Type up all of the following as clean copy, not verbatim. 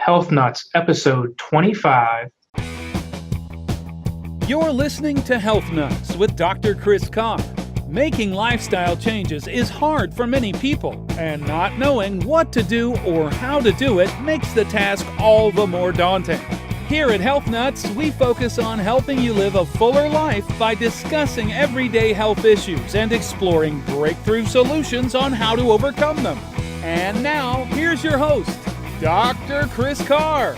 Health Nuts, episode 25. You're listening to Health Nuts with Dr. Chris Carr. Making lifestyle changes is hard for many people, and not knowing what to do or how to do it makes the task all the more daunting. Here at Health Nuts, we focus on helping you live a fuller life by discussing everyday health issues and exploring breakthrough solutions on how to overcome them. And now, here's your host, Dr. Chris Carr.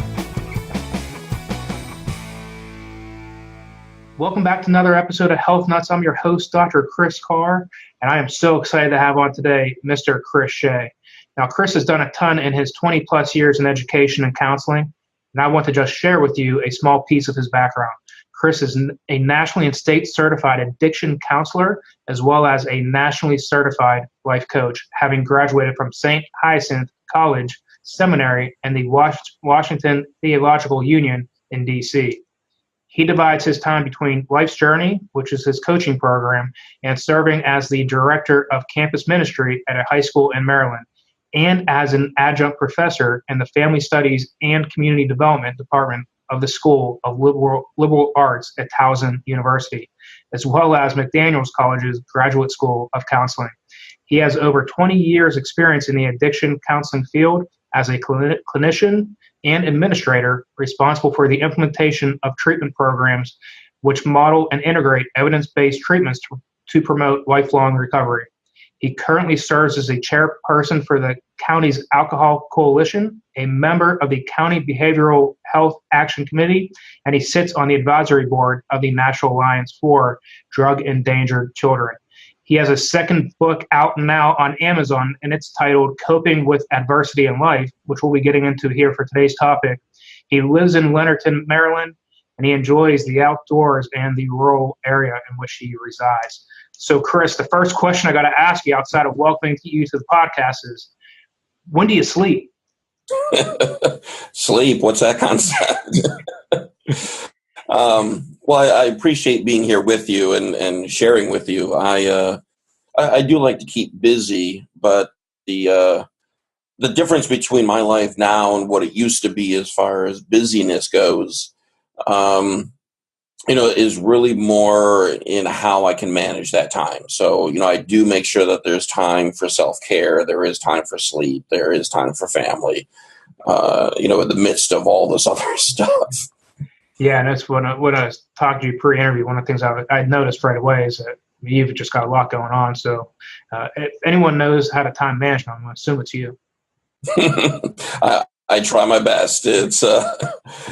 Welcome back to another episode of Health Nuts. I'm your host, Dr. Chris Carr, and I am so excited to have on today Mr. Chris Shea. Now, Chris has done a ton in his 20-plus years in education and counseling, and I want to just share with you a small piece of his background. Chris is a nationally and state certified addiction counselor, as well as a nationally certified life coach, having graduated from St. Hyacinth College Seminary and the Washington Theological Union in D.C. He divides his time between Life's Journey, which is his coaching program, and serving as the director of campus ministry at a high school in Maryland, and as an adjunct professor in the Family Studies and Community Development Department of the School of Liberal Arts at Towson University, as well as McDaniels College's Graduate School of Counseling. He has over 20 years experience in the addiction counseling field as a clinician and administrator responsible for the implementation of treatment programs which model and integrate evidence-based treatments to promote lifelong recovery. He currently serves as a chairperson for the county's Alcohol Coalition, a member of the County Behavioral Health Action Committee, and he sits on the advisory board of the National Alliance for Drug-Endangered Children. He has a second book out now on Amazon, and it's titled Coping with Adversity in Life, which we'll be getting into here for today's topic. He lives in Leonardton, Maryland, and he enjoys the outdoors and the rural area in which he resides. So, Chris, the first question I got to ask you outside of welcoming you to the podcast is, when do you sleep? Sleep? What's that concept? Well, I appreciate being here with you and sharing with you. I do like to keep busy, but the difference between my life now and what it used to be as far as busyness goes, is really more in how I can manage that time. So, I do make sure that there's time for self-care. There is time for sleep. There is time for family, in the midst of all this other stuff. Yeah, and that's when I was talking to you pre-interview, one of the things I noticed right away is that you've just got a lot going on. So if anyone knows how to time manage, I'm going to assume it's you. I try my best. It's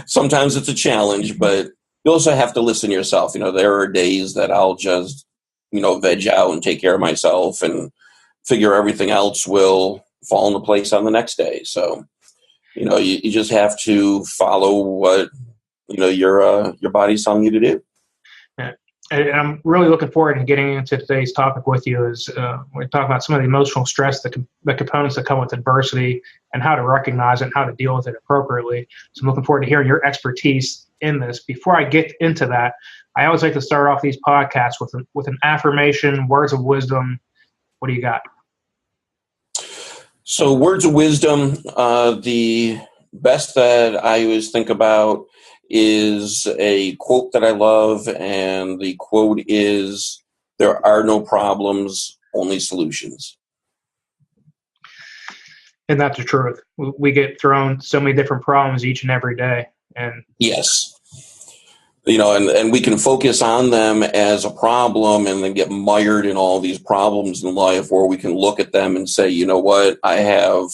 sometimes it's a challenge, but you also have to listen to yourself. There are days that I'll just, veg out and take care of myself and figure everything else will fall into place on the next day. So, you just have to follow what your body's telling you to do. Yeah. And I'm really looking forward to getting into today's topic with you is we talk about some of the emotional stress, the components that come with adversity and how to recognize it and how to deal with it appropriately. So I'm looking forward to hearing your expertise in this. Before I get into that, I always like to start off these podcasts with an affirmation, words of wisdom. What do you got? So words of wisdom, the best that I always think about is a quote that I love, and the quote is, "There are no problems, only solutions." And that's the truth. We get thrown so many different problems each and every day. And yes, and we can focus on them as a problem and then get mired in all these problems in life, or we can look at them and say, you know what, I have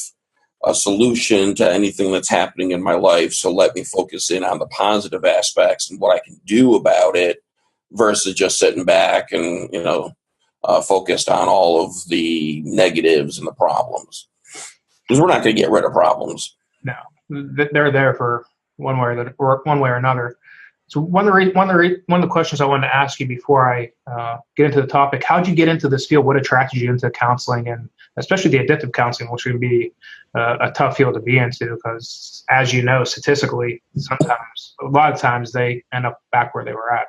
a solution to anything that's happening in my life. So let me focus in on the positive aspects and what I can do about it versus just sitting back and, focused on all of the negatives and the problems. Because we're not going to get rid of problems. No, they're there for one way or another. So one of the questions I wanted to ask you before I get into the topic, how did you get into this field? What attracted you into counseling, and especially the addictive counseling, which would be a tough field to be into because, as you know, statistically, a lot of times they end up back where they were at.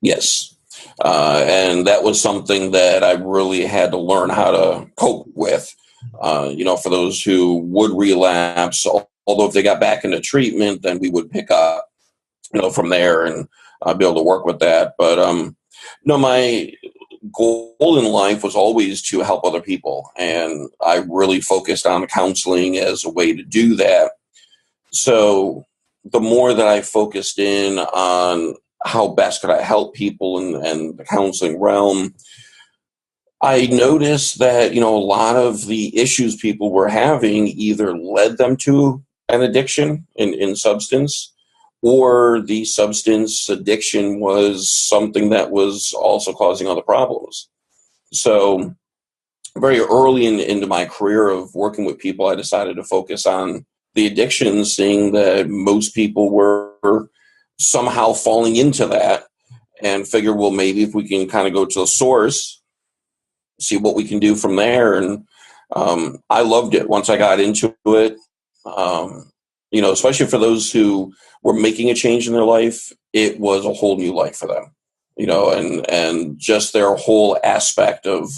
Yes. And that was something that I really had to learn how to cope with. For those who would relapse, although if they got back into treatment, then we would pick up, from there and be able to work with that. But no, my goal in life was always to help other people, and I really focused on counseling as a way to do that. So the more that I focused in on how best could I help people in the counseling realm, I noticed that, a lot of the issues people were having either led them to an addiction in substance, or the substance addiction was something that was also causing other problems. So very early into my career of working with people, I decided to focus on the addictions, seeing that most people were somehow falling into that, and figure, well, maybe if we can kind of go to the source, see what we can do from there. And I loved it once I got into it. Especially for those who were making a change in their life, it was a whole new life for them, and just their whole aspect of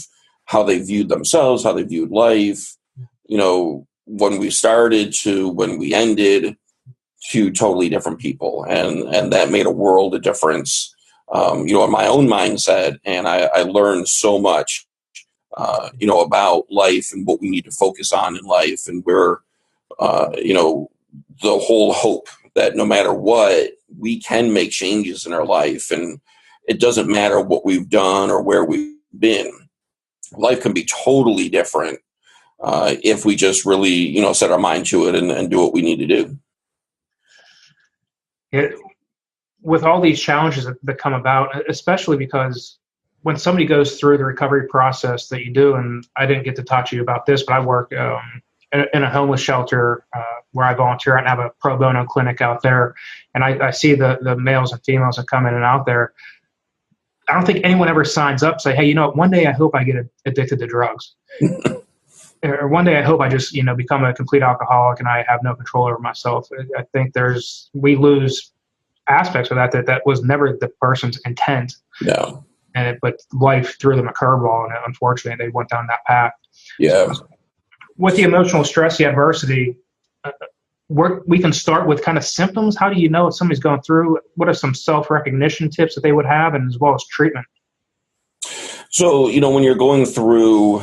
how they viewed themselves, how they viewed life, when we started to when we ended, two totally different people. And that made a world of difference, in my own mindset. And I learned so much, about life and what we need to focus on in life. And we're, the whole hope that no matter what, we can make changes in our life. And it doesn't matter what we've done or where we've been. Life can be totally different if we just really, set our mind to it and do what we need to do. With all these challenges that come about, especially because when somebody goes through the recovery process that you do, and I didn't get to talk to you about this, but I work in a homeless shelter where I volunteer and have a pro bono clinic out there. And I see the males and females that come in and out there. I don't think anyone ever signs up, say, hey, one day I hope I get addicted to drugs. Or one day I hope I just, become a complete alcoholic and I have no control over myself. I think we lose aspects of that was never the person's intent. No. But life threw them a curveball, and unfortunately they went down that path. Yeah. So, with the emotional stress, the adversity, we can start with kind of symptoms. How do you know if somebody's going through? What are some self-recognition tips that they would have, and as well as treatment? So, when you're going through,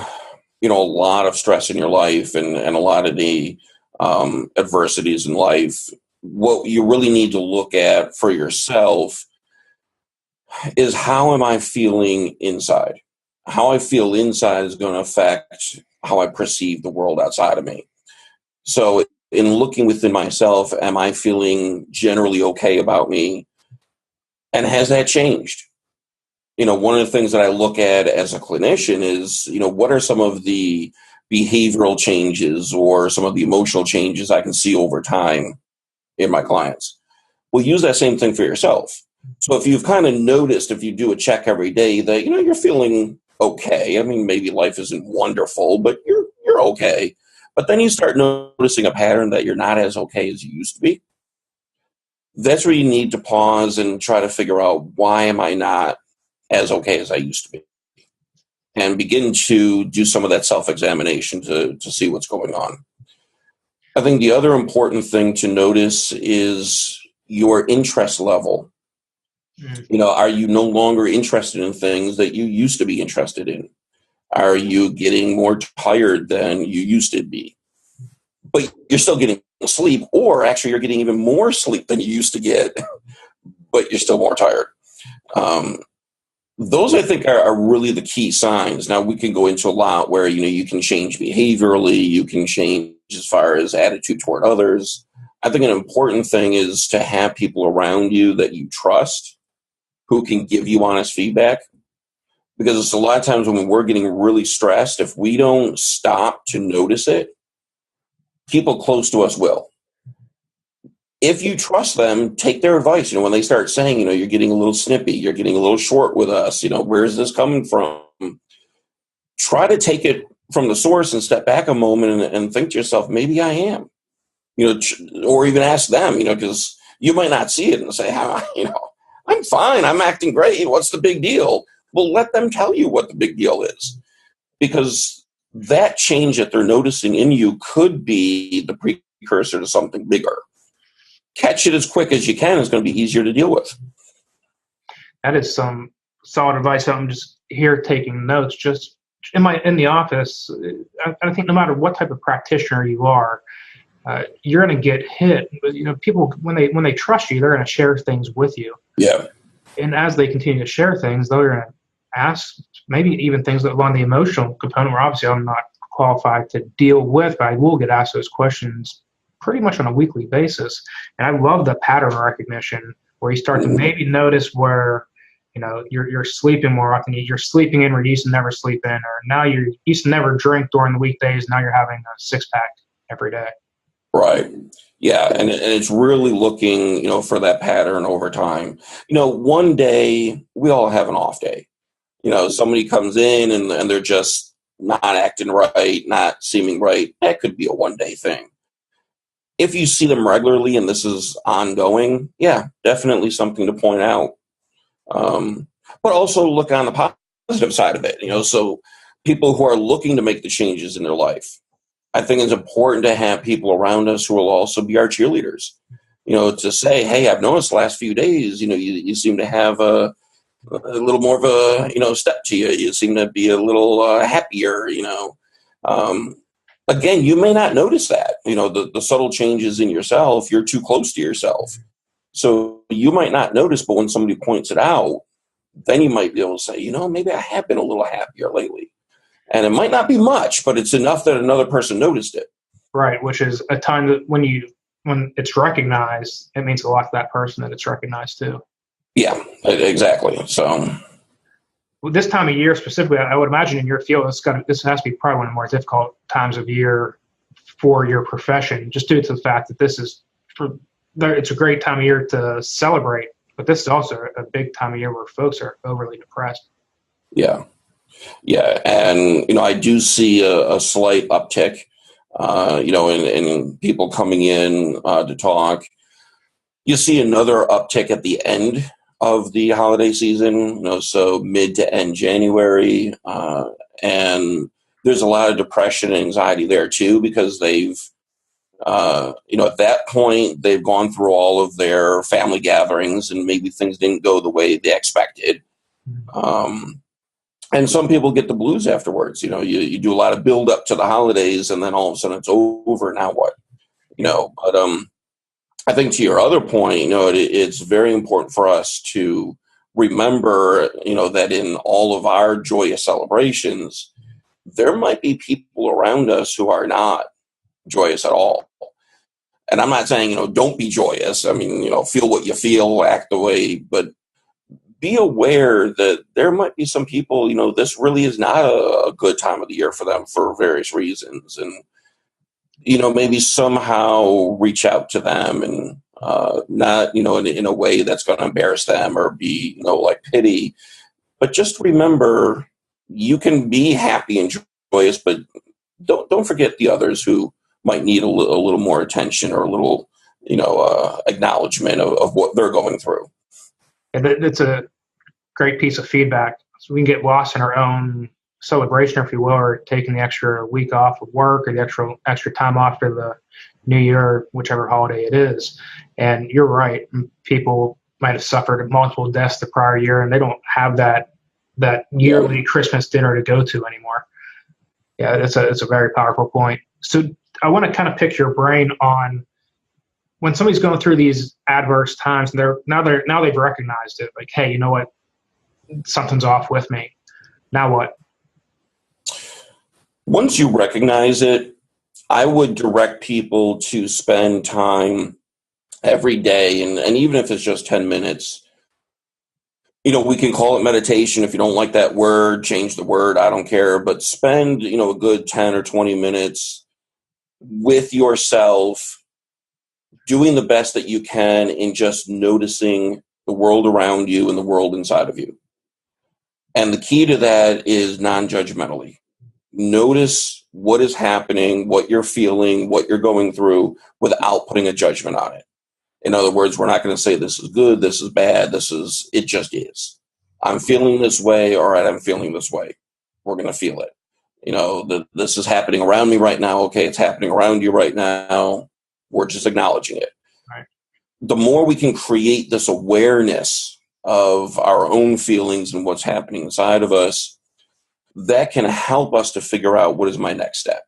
a lot of stress in your life and a lot of the adversities in life, what you really need to look at for yourself is, how am I feeling inside? How I feel inside is going to affect how I perceive the world outside of me. So in looking within myself, am I feeling generally okay about me? And has that changed? One of the things that I look at as a clinician is, what are some of the behavioral changes or some of the emotional changes I can see over time in my clients? Well, use that same thing for yourself. So if you've kind of noticed, if you do a check every day that, you're feeling okay. I mean, maybe life isn't wonderful, but you're okay. But then you start noticing a pattern that you're not as okay as you used to be. That's where you need to pause and try to figure out, why am I not as okay as I used to be? And begin to do some of that self-examination to see what's going on. I think the other important thing to notice is your interest level. Are you no longer interested in things that you used to be interested in? Are you getting more tired than you used to be? But you're still getting sleep, or actually you're getting even more sleep than you used to get, but you're still more tired. Those, I think, are really the key signs. Now, we can go into a lot where, you can change behaviorally, you can change as far as attitude toward others. I think an important thing is to have people around you that you trust, who can give you honest feedback. Because it's a lot of times when we're getting really stressed, if we don't stop to notice it, people close to us will. If you trust them, take their advice. When they start saying, you're getting a little snippy, you're getting a little short with us, where is this coming from? Try to take it from the source and step back a moment and think to yourself, maybe I am, or even ask them, because you might not see it and say, I'm fine, I'm acting great, what's the big deal? Well, let them tell you what the big deal is, because that change that they're noticing in you could be the precursor to something bigger. Catch it as quick as you can. It's going to be easier to deal with. That is some solid advice. I'm just here taking notes. Just in the office, I think no matter what type of practitioner you are, you're going to get hit. But, people when they trust you, they're going to share things with you. Yeah. And as they continue to share things, they're going to ask maybe even things that on the emotional component, where obviously I'm not qualified to deal with, but I will get asked those questions pretty much on a weekly basis. And I love the pattern recognition where you start to maybe notice where, you're sleeping more often. You're sleeping in where you used to never sleep in, or now you used to never drink during the weekdays. Now you're having a 6-pack every day. Right. Yeah. And it's really looking, for that pattern over time. One day we all have an off day. Somebody comes in and they're just not acting right, not seeming right. That could be a one-day thing. If you see them regularly and this is ongoing, yeah, definitely something to point out. But also look on the positive side of it. So people who are looking to make the changes in their life, I think it's important to have people around us who will also be our cheerleaders. To say, hey, I've noticed the last few days, you seem to have a little more of a, step to you. You seem to be a little happier, Again, you may not notice that, the subtle changes in yourself. You're too close to yourself. So you might not notice, but when somebody points it out, then you might be able to say, maybe I have been a little happier lately. And it might not be much, but it's enough that another person noticed it. Right, which is a time that when it's recognized, it means a lot to that person that it's recognized too. Yeah, exactly. So this time of year specifically, I would imagine in your field, this has to be probably one of the more difficult times of year for your profession, just due to the fact that it's a great time of year to celebrate, but this is also a big time of year where folks are overly depressed. Yeah. Yeah. And, I do see a slight uptick, in people coming in to talk. You see another uptick at the end of the holiday season, so mid to end January. And there's a lot of depression and anxiety there too, because they've, at that point, they've gone through all of their family gatherings and maybe things didn't go the way they expected. And some people get the blues afterwards. You do a lot of build up to the holidays and then all of a sudden it's over. Now what? But I think to your other point, it's very important for us to remember, that in all of our joyous celebrations, there might be people around us who are not joyous at all. And I'm not saying, don't be joyous. I mean, feel what you feel, act the way, but be aware that there might be some people, this really is not a good time of the year for them for various reasons. And, maybe somehow reach out to them and not, in a way that's going to embarrass them or be, like pity. But just remember, you can be happy and joyous, but don't forget the others who might need a little more attention or a little, acknowledgement of what they're going through. And it's a great piece of feedback. So we can get lost in our own celebration, if you will, or taking the extra week off of work or the extra time off for the New Year, whichever holiday it is. And you're right. People might have suffered multiple deaths the prior year, and they don't have that yearly Christmas dinner to go to anymore. Yeah, it's a very powerful point. So I want to kind of pick your brain on when somebody's going through these adverse times, and now they've recognized it. Like, hey, you know what? Something's off with me. Now what? Once you recognize it, I would direct people to spend time every day, and even if it's just 10 minutes, we can call it meditation. If you don't like that word, change the word. I don't care. But spend, a good 10 or 20 minutes with yourself, doing the best that you can in just noticing the world around you and the world inside of you. And the key to that is non-judgmentally. Notice what is happening, what you're feeling, what you're going through without putting a judgment on it. In other words, we're not going to say this is good, this is bad, it just is. I'm feeling this way, all right, I'm feeling this way. We're going to feel it. This is happening around me right now. Okay, it's happening around you right now. We're just acknowledging it. Right. The more we can create this awareness of our own feelings and what's happening inside of us, that can help us to figure out what is my next step.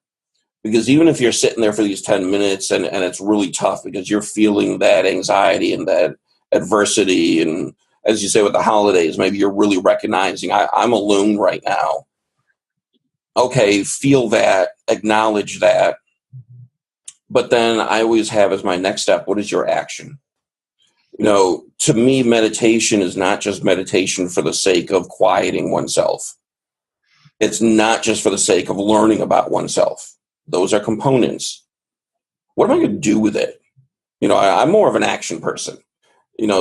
Because even if you're sitting there for these 10 minutes and it's really tough because you're feeling that anxiety and that adversity, and as you say with the holidays, maybe you're really recognizing I'm alone right now. Okay, feel that, acknowledge that. But then I always have as my next step, what is your action? To me, meditation is not just meditation for the sake of quieting oneself. It's not just for the sake of learning about oneself. Those are components. What am I going to do with it? I'm more of an action person.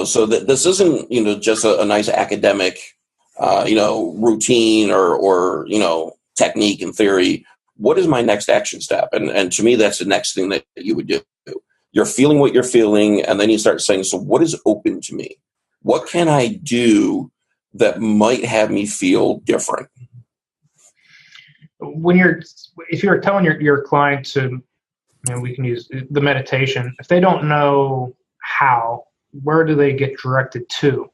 So that this isn't, just a nice academic, routine or technique and theory. What is my next action step? And to me, that's the next thing that you would do. You're feeling what you're feeling, and then you start saying, so what is open to me? What can I do that might have me feel different? If you're telling your client to, we can use the meditation, if they don't know how, where do they get directed to?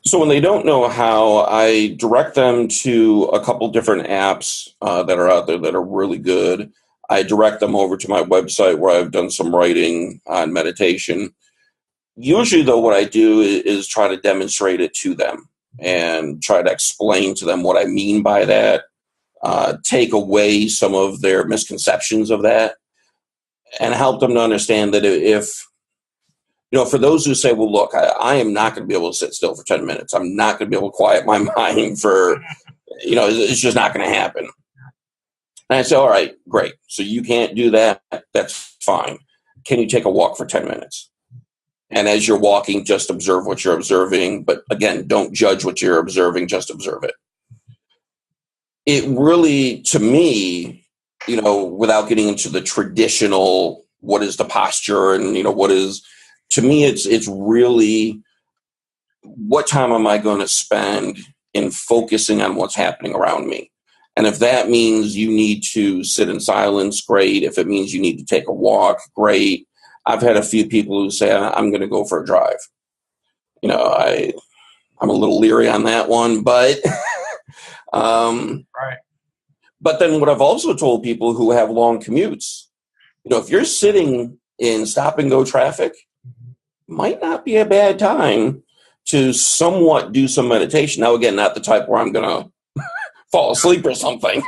So when they don't know how, I direct them to a couple different apps that are out there that are really good. I direct them over to my website where I've done some writing on meditation. Usually, though, what I do is try to demonstrate it to them and try to explain to them what I mean by that, take away some of their misconceptions of that, and help them to understand that if for those who say, well, look, I am not going to be able to sit still for 10 minutes. I'm not going to be able to quiet my mind for, it's just not going to happen. And I say, all right, great. So you can't do that. That's fine. Can you take a walk for 10 minutes? And as you're walking, just observe what you're observing. But again, don't judge what you're observing. Just observe it. It really, to me, without getting into the traditional, what is the posture and, what is, to me, it's really what time am I going to spend in focusing on what's happening around me? And if that means you need to sit in silence, great. If it means you need to take a walk, great. I've had a few people who say, I'm going to go for a drive. I'm a little leery on that one, but right. But then what I've also told people who have long commutes, if you're sitting in stop and go traffic, might not be a bad time to somewhat do some meditation. Now, again, not the type where I'm going to fall asleep or something,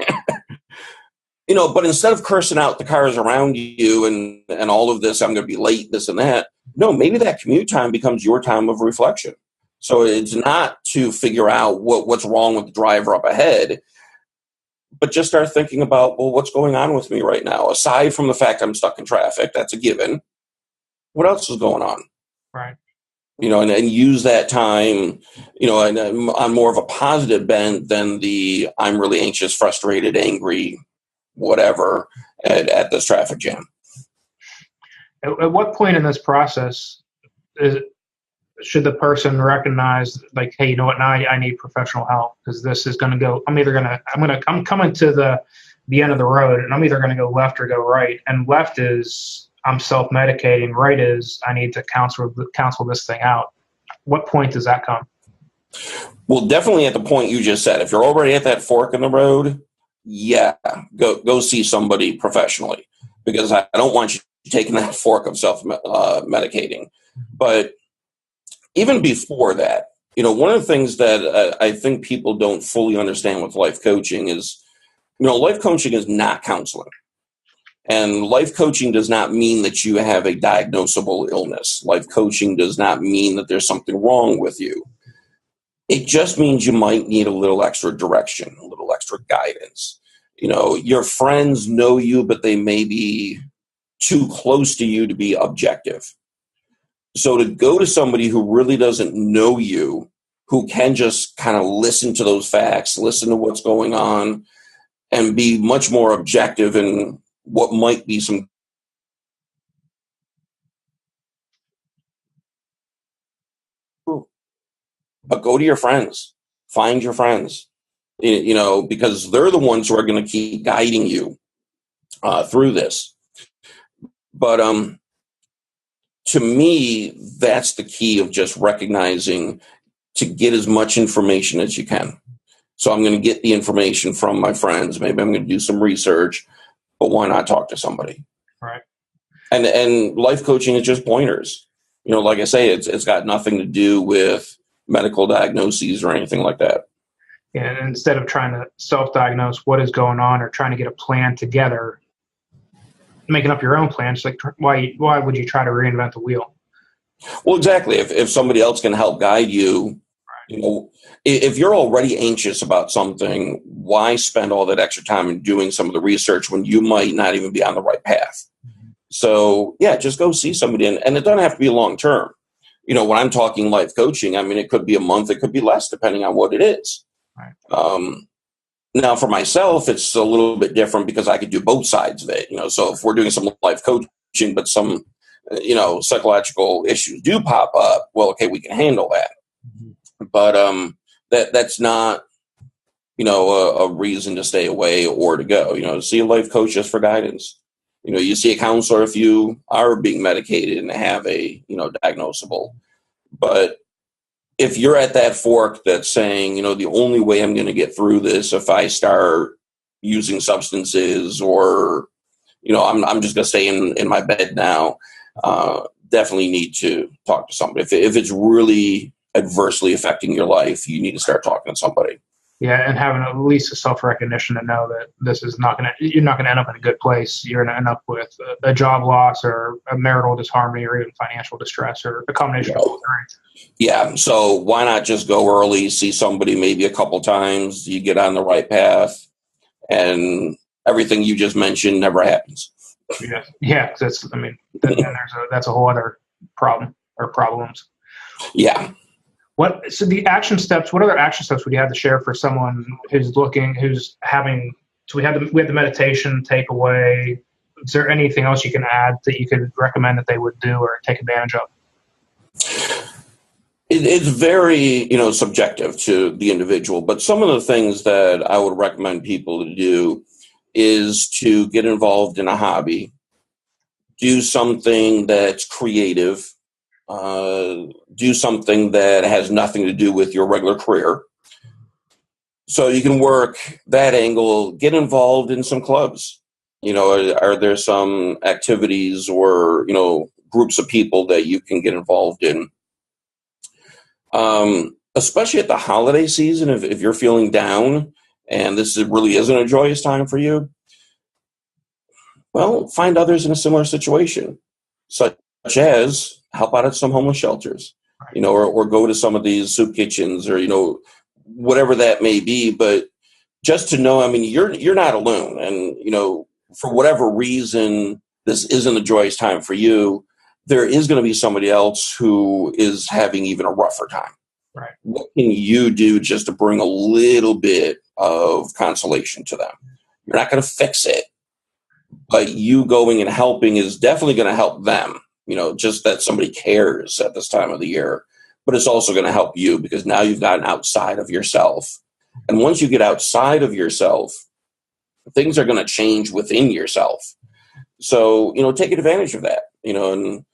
but instead of cursing out the cars around you and all of this, I'm going to be late, this and that. No, maybe that commute time becomes your time of reflection. So it's not to figure out what's wrong with the driver up ahead, but just start thinking about, well, what's going on with me right now? Aside from the fact I'm stuck in traffic, that's a given. What else is going on? Right. And use that time, and on more of a positive bent than the I'm really anxious, frustrated, angry, whatever at this traffic jam. At what point in this process should the person recognize, like, hey, you know what, now I need professional help because this is going to go, I'm coming to the end of the road and I'm either going to go left or go right. And left is I'm self-medicating. Right is I need to counsel this thing out. What point does that come? Well, definitely at the point you just said. If you're already at that fork in the road, yeah, go see somebody professionally, because I don't want you taking that fork of self-medicating. But even before that, one of the things that I think people don't fully understand with life coaching is, life coaching is not counseling. And life coaching does not mean that you have a diagnosable illness. Life coaching does not mean that there's something wrong with you. It just means you might need a little extra direction, a little extra guidance. Your friends know you, but they may be too close to you to be objective. So to go to somebody who really doesn't know you, who can just kind of listen to those facts, listen to what's going on, and be much more objective in what might be some. But go to your friends, find your friends, because they're the ones who are going to keep guiding you through this. But to me, that's the key of just recognizing to get as much information as you can. So I'm going to get the information from my friends. Maybe I'm going to do some research, but why not talk to somebody? Right. And life coaching is just pointers. Like I say, it's got nothing to do with medical diagnoses or anything like that. And instead of trying to self-diagnose what is going on or trying to get a plan together, making up your own plan, it's like, why would you try to reinvent the wheel? Well, exactly. If somebody else can help guide you, if you're already anxious about something, why spend all that extra time in doing some of the research when you might not even be on the right path? Mm-hmm. So, yeah, just go see somebody. And it doesn't have to be long term. When I'm talking life coaching, I mean, it could be a month, it could be less, depending on what it is. Right. Now, for myself, it's a little bit different because I could do both sides of it. So if we're doing some life coaching, but some, psychological issues do pop up, well, okay, we can handle that. Mm-hmm. But that's not, a reason to stay away or to go. See a life coach just for guidance. You see a counselor if you are being medicated and have a, diagnosable. But if you're at that fork that's saying, the only way I'm going to get through this if I start using substances or, I'm just going to stay in my bed now, definitely need to talk to somebody. If it's really adversely affecting your life, you need to start talking to somebody. Yeah, and having at least a self-recognition to know that this is you're not going to end up in a good place. You're going to end up with a job loss or a marital disharmony or even financial distress or a combination of both. Yeah, so why not just go early, see somebody maybe a couple times, you get on the right path, and everything you just mentioned never happens. Yeah, that's a whole other problem or problems. Yeah. So the action steps, what other action steps would you have to share for someone who's having, so we had the meditation takeaway. Is there anything else you can add that you could recommend that they would do or take advantage of? It's very, subjective to the individual, but some of the things that I would recommend people to do is to get involved in a hobby, do something that's creative, do something that has nothing to do with your regular career. So you can work that angle, get involved in some clubs. Are there some activities or, groups of people that you can get involved in? Especially at the holiday season, if you're feeling down and this really isn't a joyous time for you, well, find others in a similar situation, such as help out at some homeless shelters, or go to some of these soup kitchens or, whatever that may be. But just to know, I mean, you're not alone. And, for whatever reason, this isn't a joyous time for you, there is going to be somebody else who is having even a rougher time. Right. What can you do just to bring a little bit of consolation to them? You're not going to fix it, but you going and helping is definitely going to help them. Just that somebody cares at this time of the year, but it's also going to help you because now you've gotten outside of yourself. And once you get outside of yourself, things are going to change within yourself. So, take advantage of that, and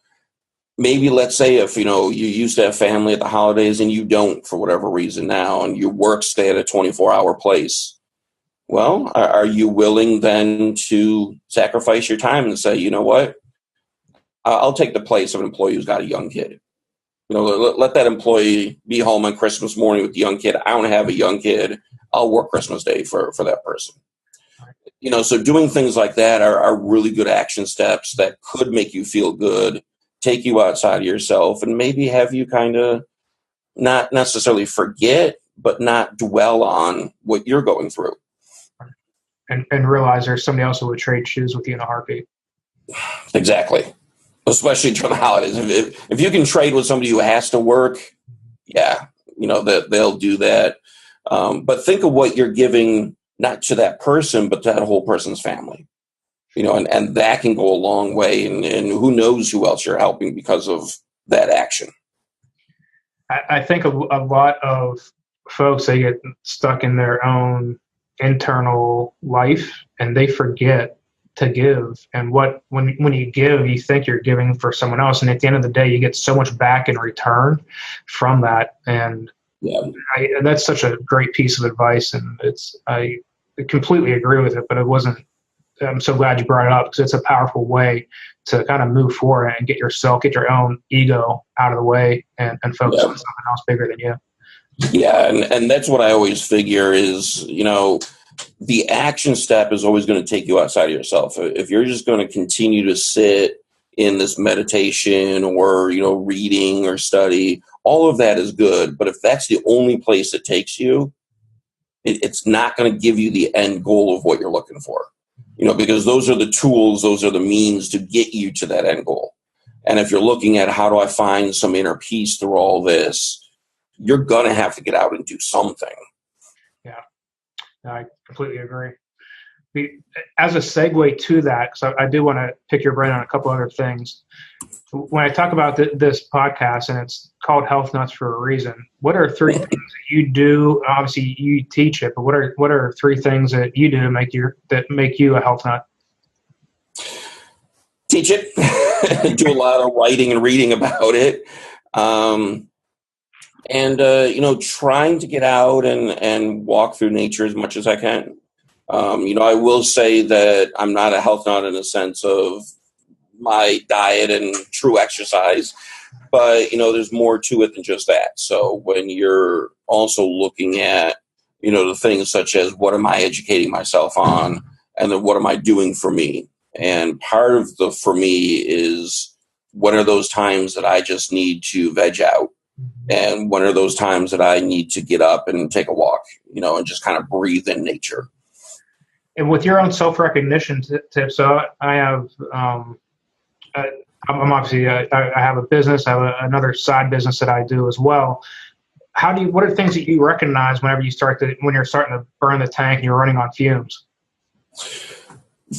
maybe let's say if, you used to have family at the holidays and you don't for whatever reason now, and you stay at a 24-hour place. Well, are you willing then to sacrifice your time and say, you know what, I'll take the place of an employee who's got a young kid. Let that employee be home on Christmas morning with the young kid. I don't have a young kid. I'll work Christmas Day for that person. So doing things like that are really good action steps that could make you feel good, take you outside of yourself, and maybe have you kind of not necessarily forget, but not dwell on what you're going through. And realize there's somebody else who would trade shoes with you in a heartbeat. Exactly. Especially during the holidays. If you can trade with somebody who has to work, yeah, that they'll do that. But think of what you're giving, not to that person, but to that whole person's family. And that can go a long way. And who knows who else you're helping because of that action. I think a lot of folks, they get stuck in their own internal life and they forget to give, and when you give, you think you're giving for someone else, and at the end of the day, you get so much back in return from that. And Yeah. That's such a great piece of advice, and I completely agree with it. But I'm so glad you brought it up, because it's a powerful way to kind of move forward and get your own ego out of the way, and focus on something else bigger than you. Yeah, and that's what I always figure is, the action step is always going to take you outside of yourself. If you're just going to continue to sit in this meditation or, reading or study, all of that is good. But if that's the only place it takes you, it's not going to give you the end goal of what you're looking for, because those are the tools, those are the means to get you to that end goal. And if you're looking at how do I find some inner peace through all this, you're going to have to get out and do something. Yeah, I completely agree. As a segue to that, because I do want to pick your brain on a couple other things. When I talk about this podcast, and it's called Health Nuts for a reason, what are three things that you do? Obviously, you teach it, but what are three things that you do that make you a health nut? Teach it. Do a lot of writing and reading about it. Trying to get out and walk through nature as much as I can. I will say that I'm not a health nut in the sense of my diet and true exercise, but, there's more to it than just that. So when you're also looking at, the things such as what am I educating myself on, and then what am I doing for me? And part of the for me is what are those times that I just need to veg out? And when are those times that I need to get up and take a walk, and just kind of breathe in nature? And with your own self-recognition tips, so I have, I'm obviously, I have a business. I have another side business that I do as well. What are things that you recognize when you're starting to burn the tank and you're running on fumes?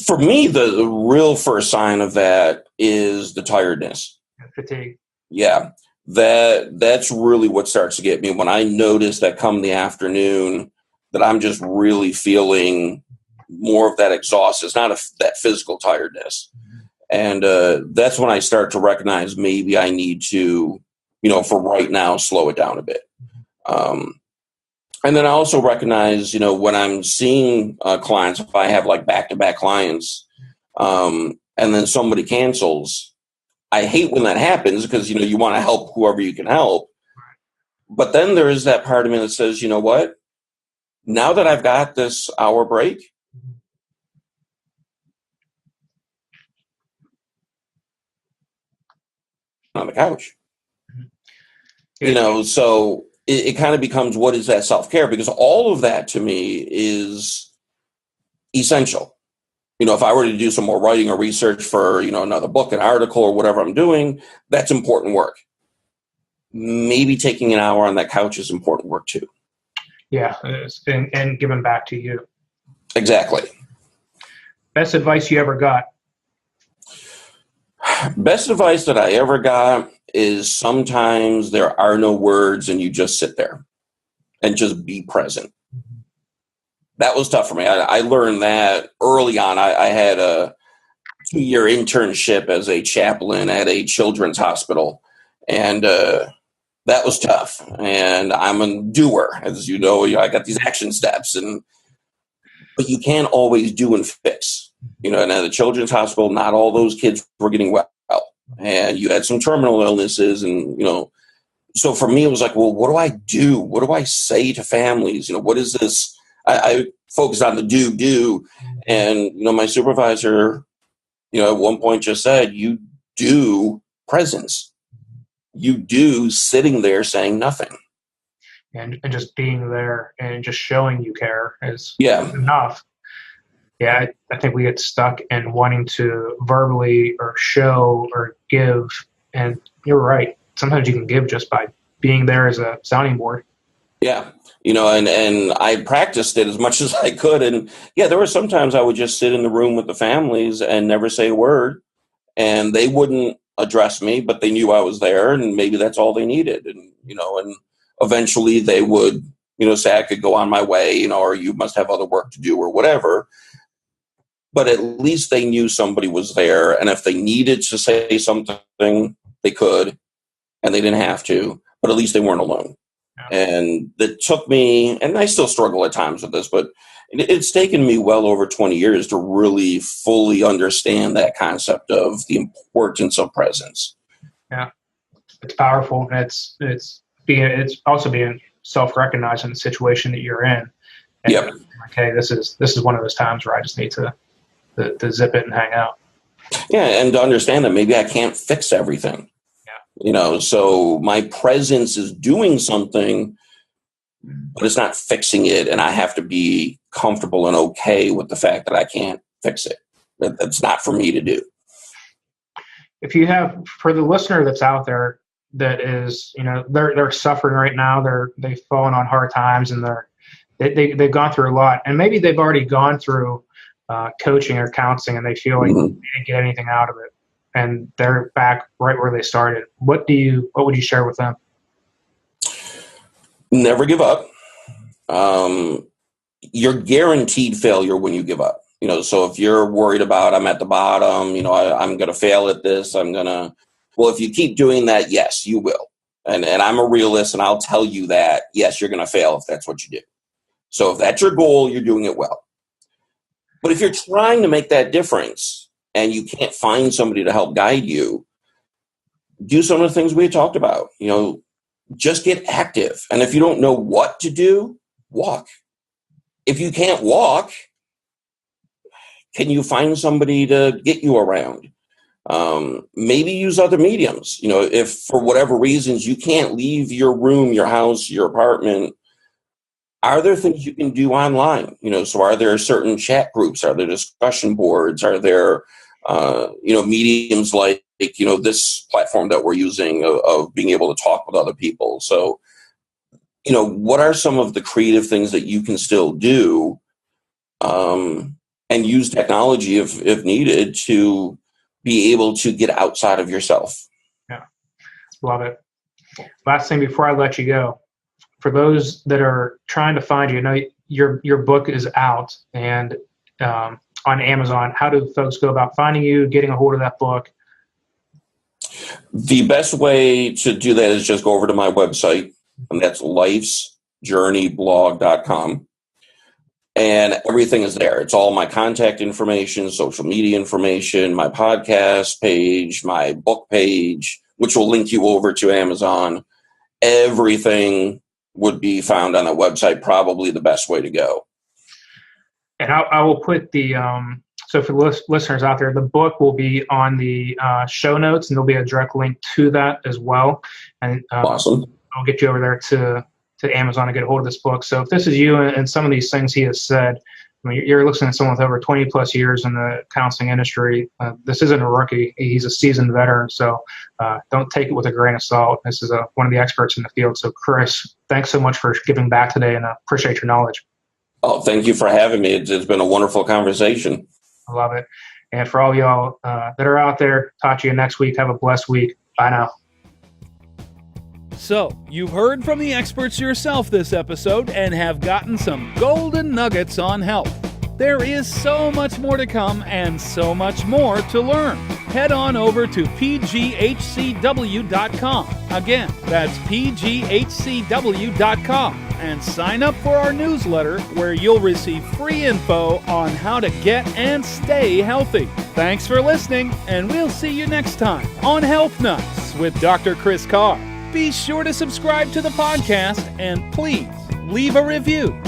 For me, the real first sign of that is the tiredness. Fatigue. Yeah. That's really what starts to get me when I notice that come the afternoon that I'm just really feeling more of that exhaust. It's not that physical tiredness. And that's when I start to recognize maybe I need to, for right now, slow it down a bit. And then I also recognize, when I'm seeing clients, if I have like back-to-back clients, and then somebody cancels, I hate when that happens because, you want to help whoever you can help. But then there is that part of me that says, you know what? Now that I've got this hour break, on the couch, so it kind of becomes, what is that self-care? Because all of that to me is essential. If I were to do some more writing or research for, another book, an article, or whatever I'm doing, that's important work. Maybe taking an hour on that couch is important work too. Yeah, and giving back to you. Exactly. Best advice you ever got? Best advice that I ever got is sometimes there are no words and you just sit there and just be present. That was tough for me. I learned that early on. I had a 2-year internship as a chaplain at a children's hospital, and that was tough. And I'm a doer, as you know. I got these action steps, but you can't always do and fix. And at the children's hospital, not all those kids were getting well, and you had some terminal illnesses, and so for me, it was like, well, what do I do? What do I say to families? What is this? I focused on the do, and my supervisor, at one point just said, you do presence, you do sitting there saying nothing, and just being there and just showing you care is enough. Yeah, I think we get stuck in wanting to verbally or show or give, and you're right. Sometimes you can give just by being there as a sounding board. Yeah. And I practiced it as much as I could. And there were sometimes I would just sit in the room with the families and never say a word, and they wouldn't address me, but they knew I was there, and maybe that's all they needed. And, and eventually they would, say I could go on my way, or you must have other work to do or whatever. but at least they knew somebody was there. And if they needed to say something, they could, and they didn't have to, but at least they weren't alone. Yeah. And it took me, and I still struggle at times with this, but it's taken me well over 20 years to really fully understand that concept of the importance of presence. Yeah, it's powerful. It's also being self-recognized in the situation that you're in. And yep. Okay, this is one of those times where I just need to zip it and hang out. Yeah, and to understand that maybe I can't fix everything. Yeah. So my presence is doing something, but it's not fixing it, and I have to be comfortable and okay with the fact that I can't fix it. That's not for me to do. If you have, for the listener that's out there that is, they're suffering right now, they've fallen on hard times, and they've gone through a lot, and maybe they've already gone through coaching or counseling, and they feel like they didn't get anything out of it, and they're back right where they started. What would you share with them? Never give up. You're guaranteed failure when you give up. So if you're worried about, I'm at the bottom, I'm going to fail at this, well, if you keep doing that, yes, you will. And I'm a realist, and I'll tell you that, yes, you're going to fail if that's what you do. So if that's your goal, you're doing it well. But if you're trying to make that difference and you can't find somebody to help guide you, do some of the things we talked about. Just get active. And if you don't know what to do, walk. If you can't walk, can you find somebody to get you around? Maybe use other mediums. If for whatever reasons you can't leave your room, your house, your apartment, are there things you can do online? So are there certain chat groups? Are there discussion boards? Are there, mediums like, this platform that we're using of being able to talk with other people? So, what are some of the creative things that you can still do, and use technology if needed to be able to get outside of yourself? Yeah. Love it. Last thing before I let you go, for those that are trying to find you, your book is out and on Amazon. How do folks go about finding you, getting a hold of that book? The best way to do that is just go over to my website, and that's lifesjourneyblog.com. And everything is there. It's all my contact information, social media information, my podcast page, my book page, which will link you over to Amazon. Everything would be found on the website, probably the best way to go. And I will put the, so for listeners out there, the book will be on the show notes, and there'll be a direct link to that as well. And awesome. I'll get you over there to Amazon to get a hold of this book. So if this is you and some of these things he has said, you're listening to someone with over 20 plus years in the counseling industry. This isn't a rookie. He's a seasoned veteran. So don't take it with a grain of salt. This is one of the experts in the field. So Chris, thanks so much for giving back today, and I appreciate your knowledge. Oh, thank you for having me. It's been a wonderful conversation. I love it. And for all y'all that are out there, talk to you next week. Have a blessed week. Bye now. So, you've heard from the experts yourself this episode and have gotten some golden nuggets on health. There is so much more to come and so much more to learn. Head on over to pghcw.com. Again, that's pghcw.com, and sign up for our newsletter where you'll receive free info on how to get and stay healthy. Thanks for listening, and we'll see you next time on Health Nuts with Dr. Chris Carr. Be sure to subscribe to the podcast and please leave a review.